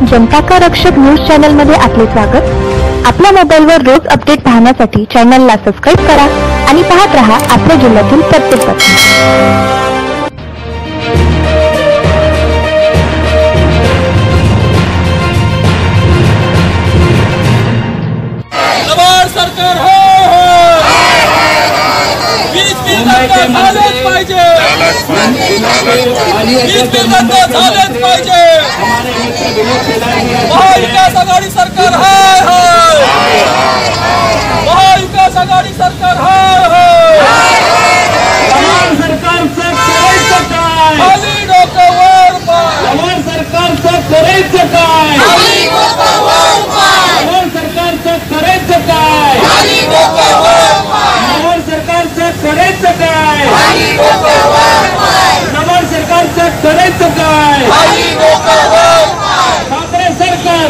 जनता का रक्षक news channel मध्ये आपले स्वागत। आपल्या मोबाईलवर रोज अपडेट पाहण्यासाठी चॅनलला सबस्क्राइब करा आणि पाहत रहा आपल्या जिल्ह्यातील प्रत्येक बातमी। महाविकास आघाडी सरकार हाय हाय, महाविकास आघाडी सरकार हाय हाय, सरकारचं करायचं काय, खाली डोकं वर पाय, सरकारचं करायचं काय, खाली डोकं वर पाय, सरकारचं करायचं काय, खाली डोकं वर पाय, सरकारचं करायचं काय, खाली डोकं वर पाय, सरकारचं करायचं काय, खाली डोकं वर पाय, ठाकरे सरकार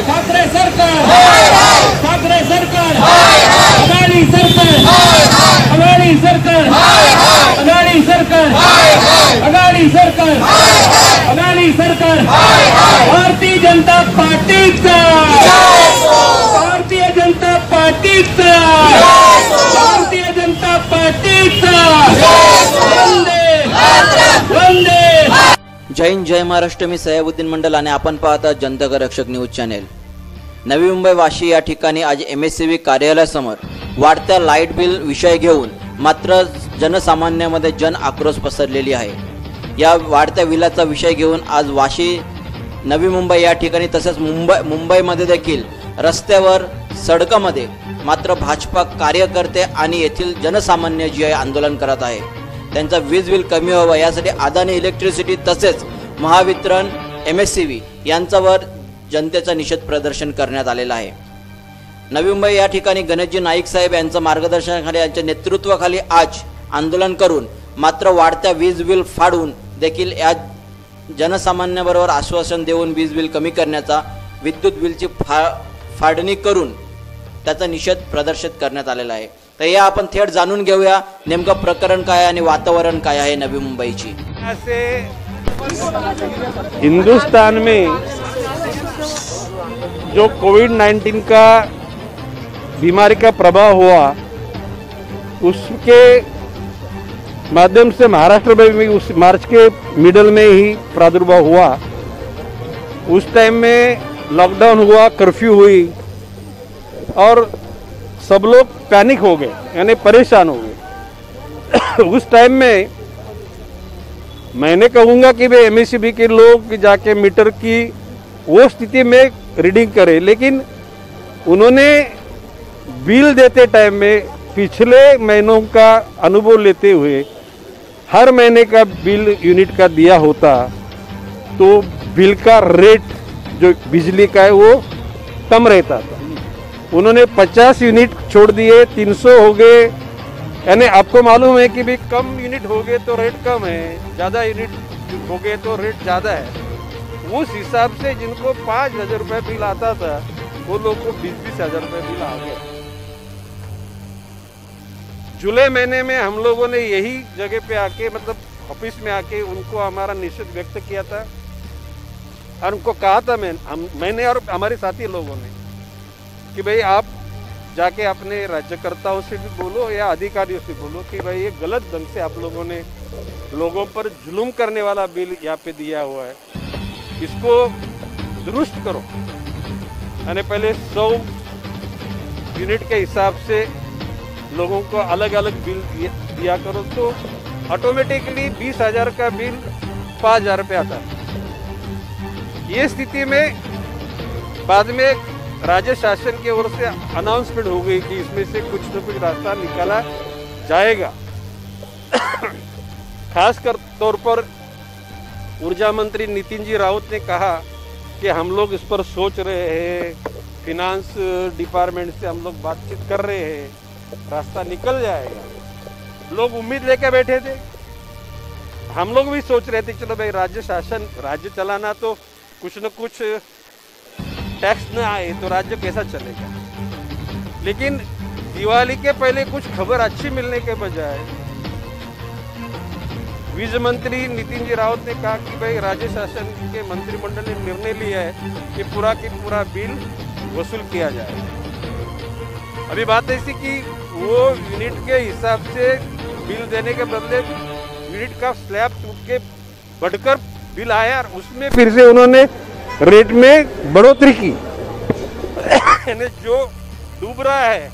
ठाकरे सरकार ठाकरे सरकार, अदानी सरकार अदानी सरकार अदानी सरकार अदानी सरकार अदानी सरकार, भारतीय जनता पार्टीचा भारतीय जनता पार्टीचा भारतीय जनता पार्टीचा वंदे वंदे। जय हिंद जय महाराष्ट्र। मी सयाबुद्दीन मंडल आणि आपण पाहता जनता का रक्षक न्यूज चॅनेल। नवी मुंबई वाशी या ठिकाणी आज MSCB कार्यालयासमोर वाढत्या लाईट बिल विषय घेऊन मात्र जनसामान्यामध्ये जन आक्रोश पसरलेली आहे। या वाढत्या बिलाचा विषय घेऊन आज वाशी नवी मुंबई या ठिकाणी तसेच मुंबईमध्ये देखील रस्त्यावर सडकामध्ये मात्र भाजपा कार्यकर्ते आणि येथील जनसामान्य जे आंदोलन करत आहे। त्यांचा वीज बिल कमी व्हावा यासाठी अदानी इलेक्ट्रिसिटी तसेच महावितरण MSCB यांच्यावर जनतेचा निषेध प्रदर्शन करण्यात आलेला आहे। नवी मुंबई या ठिकाणी गणेशजी नाईक साहेब यांच्या मार्गदर्शनाखाली यांच्या नेतृत्वाखाली आज आंदोलन करून मात्र वाढत्या वीज बिल फाडून देखील या जनसामान्याबरोबर आश्वासन देऊन वीज बिल कमी करण्याचा विद्युत बिलची फाडणी करून त्याचा निषेध प्रदर्शित करण्यात आलेला आहे। तर या आपण थेट जाणून घेऊया नेमकं प्रकरण काय आणि वातावरण काय आहे नवी मुंबईची। हिंदुस्तान में जो कोविड-19 का बीमारी का प्रभाव हुआ उसके माध्यम से महाराष्ट्र में भी उस मार्च के मिडल में ही प्रादुर्भाव हुआ। उस टाइम में लॉकडाउन हुआ, कर्फ्यू हुई और सब लोग पैनिक हो गए यानी परेशान हो गए। उस टाइम में मैंने कहूँगा कि वे MSCB के लोग जाके मीटर की वो स्थिति में रीडिंग करें, लेकिन उन्होंने बिल देते टाइम में पिछले महीनों का अनुभव लेते हुए हर महीने का बिल यूनिट का दिया होता तो बिल का रेट जो बिजली का है वो कम रहता था। उन्होंने 50 यूनिट छोड़ दिए, 300 हो गए, यानी आपको मालूम है कि भी कम यूनिट हो गए तो रेट कम है, ज़्यादा यूनिट हो गए तो रेट ज़्यादा है। उस हिसाब से जिनको 5,000 रुपये बिल आता था वो लोग को 20-20 हज़ार रुपये बिल आ गए। जुलाई महीने में हम लोगों ने यही जगह पे आके मतलब ऑफिस में आके उनको हमारा निषेध व्यक्त किया था और उनको कहा था मैंने और हमारे साथी लोगों ने कि भाई आप जाके अपने राज्यकर्ताओं से भी बोलो या अधिकारियों से बोलो कि भाई ये गलत ढंग से आप लोगों ने लोगों पर जुल्म करने वाला बिल यहाँ पे दिया हुआ है, इसको दुरुस्त करो। यानी पहले 100 यूनिट के हिसाब से लोगों को अलग अलग बिल दिया करो तो ऑटोमेटिकली 20,000 का बिल 5,000 रुपये आता है। ये स्थिति में बाद में राज्य शासन की ओर से अनाउंसमेंट हो गई कि इसमें से कुछ न कुछ रास्ता निकाला जाएगा। खासकर तौर पर ऊर्जा मंत्री नितिन जी रावत ने कहा कि हम लोग इस पर सोच रहे हैं, फिनांस डिपार्टमेंट से हम लोग बातचीत कर रहे हैं, रास्ता निकल जाएगा। लोग उम्मीद लेकर बैठे थे, हम लोग भी सोच रहे थे चलो भाई राज्य शासन, राज्य चलाना तो कुछ न कुछ टैक्स न आए तो राज्य कैसा चलेगा। लेकिन दिवाली के पहले कुछ खबर अच्छी मिलने के बजाय वित्त मंत्री नितिन जी रावत ने कहा कि भाई राज्य शासन के मंत्रिमंडल ने निर्णय लिया है कि पूरा बिल वसूल किया जाए। अभी बात ऐसी कि वो यूनिट के हिसाब से बिल देने के बदले यूनिट का स्लैब टूट के बढ़कर बिल आया और उसमें फिर से उन्होंने रेट में बढ़ोतरी की। यानी जो डूब रहा है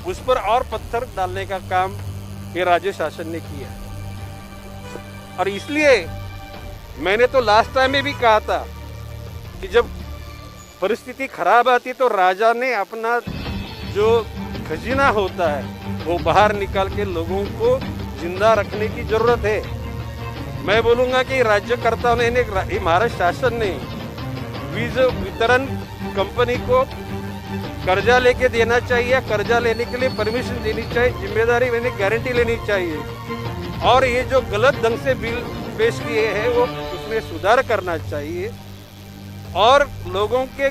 उस पर और पत्थर डालने का काम ये राज्य शासन ने किया। और इसलिए मैंने तो लास्ट टाइम में भी कहा था कि जब परिस्थिति खराब आती तो राजा ने अपना जो खजीना होता है वो बाहर निकाल के लोगों को जिंदा रखने की जरूरत है। मैं बोलूँगा कि राज्यकर्ताओं ने महाराष्ट्र शासन ने वीज वितरण कंपनी को कर्जा लेके देना चाहिए, कर्जा लेने के लिए परमिशन देनी चाहिए, जिम्मेदारी लेने गारंटी लेनी चाहिए। और ये जो गलत ढंग से बिल पेश किए हैं वो उसमें सुधार करना चाहिए। और लोगों के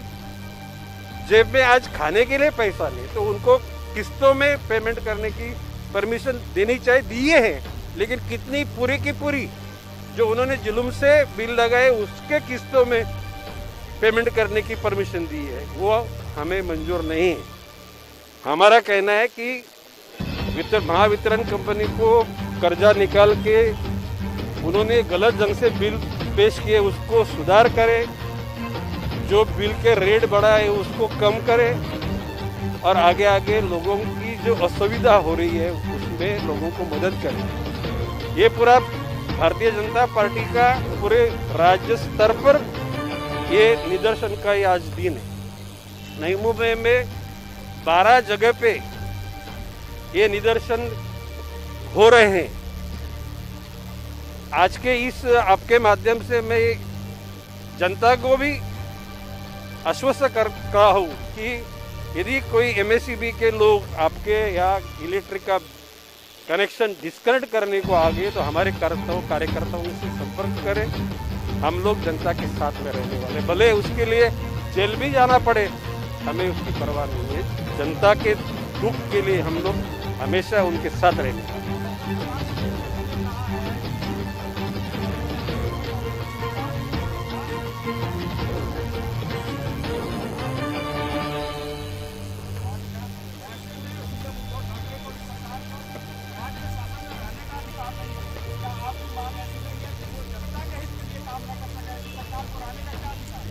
जेब में आज खाने के लिए पैसा नहीं तो उनको किस्तों में पेमेंट करने की परमिशन देनी चाहिए, दिए हैं, लेकिन कितनी पूरी की पूरी जो उन्होंने जुल्म से बिल लगाए उसके किस्तों में पेमेंट करने की परमिशन दी है वो हमें मंजूर नहीं है। हमारा कहना है कि महावितरण कंपनी को कर्जा निकाल के उन्होंने गलत ढंग से बिल पेश किए उसको सुधार करे, जो बिल के रेट बढ़ाए उसको कम करे और आगे लोगों की जो असुविधा हो रही है उसमें लोगों को मदद करे। ये पूरा भारतीय जनता पार्टी का पूरे राज्य स्तर पर ये निदर्शन का आज दिन है। नई मुंबई में 12 जगह पे ये निदर्शन हो रहे हैं। आज के इस आपके माध्यम से मैं जनता को भी आश्वस्त कर रहा हूँ कि यदि कोई एमएसईबी के लोग आपके या इलेक्ट्रिक का कनेक्शन डिस्कनेक्ट करने को आ गए तो हमारे कार्यकर्ताओं से संपर्क करें। हम लोग जनता के साथ में रहने वाले, भले उसके लिए जेल भी जाना पड़े, हमें उसकी परवाह नहीं है। जनता के दुख के लिए हम लोग हमेशा उनके साथ रहने वाले।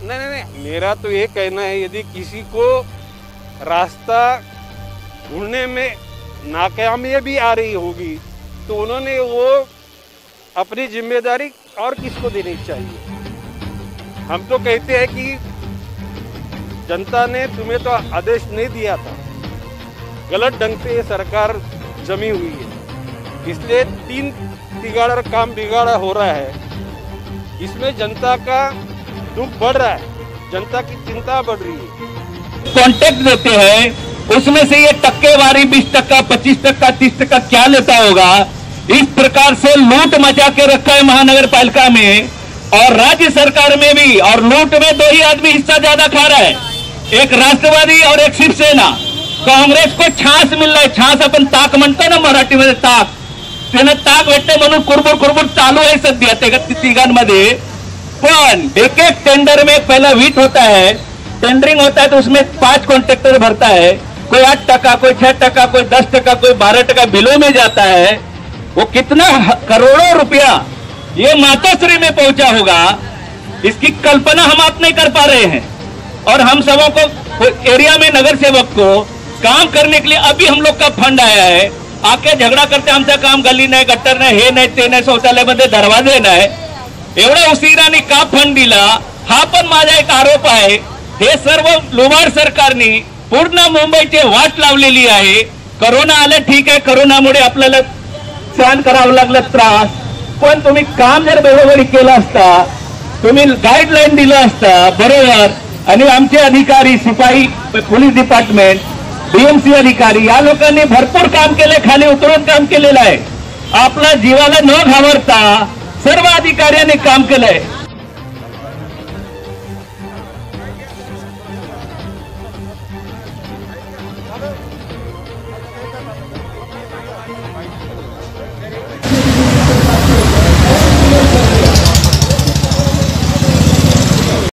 नहीं, मेरा तो ये कहना है यदि किसी को रास्ता ढूंढने में नाकामयाबी आ रही होगी तो उन्होंने वो अपनी जिम्मेदारी और किसको देनी चाहिए। हम तो कहते हैं कि जनता ने तुम्हें तो आदेश नहीं दिया था, गलत ढंग से ये सरकार जमी हुई है, इसलिए 3 तिगाड़ा काम बिगाड़ा हो रहा है। इसमें जनता का दुख बढ़ रहा है, जनता की चिंता बढ़ रही है। कॉन्ट्रैक्ट देते हैं उसमें से ये टक्केवारी 20%, 25%, 30% क्या लेता होगा। इस प्रकार से लूट मचा के रखा है महानगर पालिका में और राज्य सरकार में भी। और लूट में 2 ही आदमी हिस्सा ज्यादा खा रहा है, एक राष्ट्रवादी और एक शिवसेना। काँग्रेस को छास मिल रहा है, छास अपन ताक म्हणतो ना मराठीमध्ये, ताक, त्यानं ताक भेटते म्हणून कुरबुर चालू आहे सध्या तिघांमध्ये। पण एक टेंडर में पहला वीट होता है, टेंडरिंग होता है तो उसमें 5 कॉन्ट्रैक्टर भरता है, कोई 8%, कोई 6%, कोई 10%, कोई 12% बिलों में जाता है। वो कितना करोड़ों रुपया ये मातोश्री में पहुंचा होगा, इसकी कल्पना हम आप नहीं कर पा रहे हैं। और हम सबों को एरिया में नगर सेवक को काम करने के लिए अभी हम लोग का फंड आया है, आके झगड़ा करते आमचं काम गली नाही, गट्टर नाही, हे नाही, ते नाही, शौचालयामध्ये दरवाजे नाही, एवढा उशिराने का फंड दिला हा पण माझा एक आरोप आहे। हे सर्व लुबाड सरकारने पूर्ण मुंबईची वाट लावलेली आहे। कोरोना आलं ठीक आहे, कोरोनामुळे आपल्याला सहन करावं लागलं त्रास, पण तुम्ही काम जर बरोबर केलं असता, तुम्ही गाईडलाईन दिलं असता बरोबर, आणि आमचे अधिकारी, सिपाही, पोलीस डिपार्टमेंट, बीएमसी अधिकारी या लोकांनी भरपूर काम केले, खाली उतरून काम केलेलं आहे। आपल्या जीवाला न घाबरता सर्व अधिकाऱ्यांनी काम केलंय।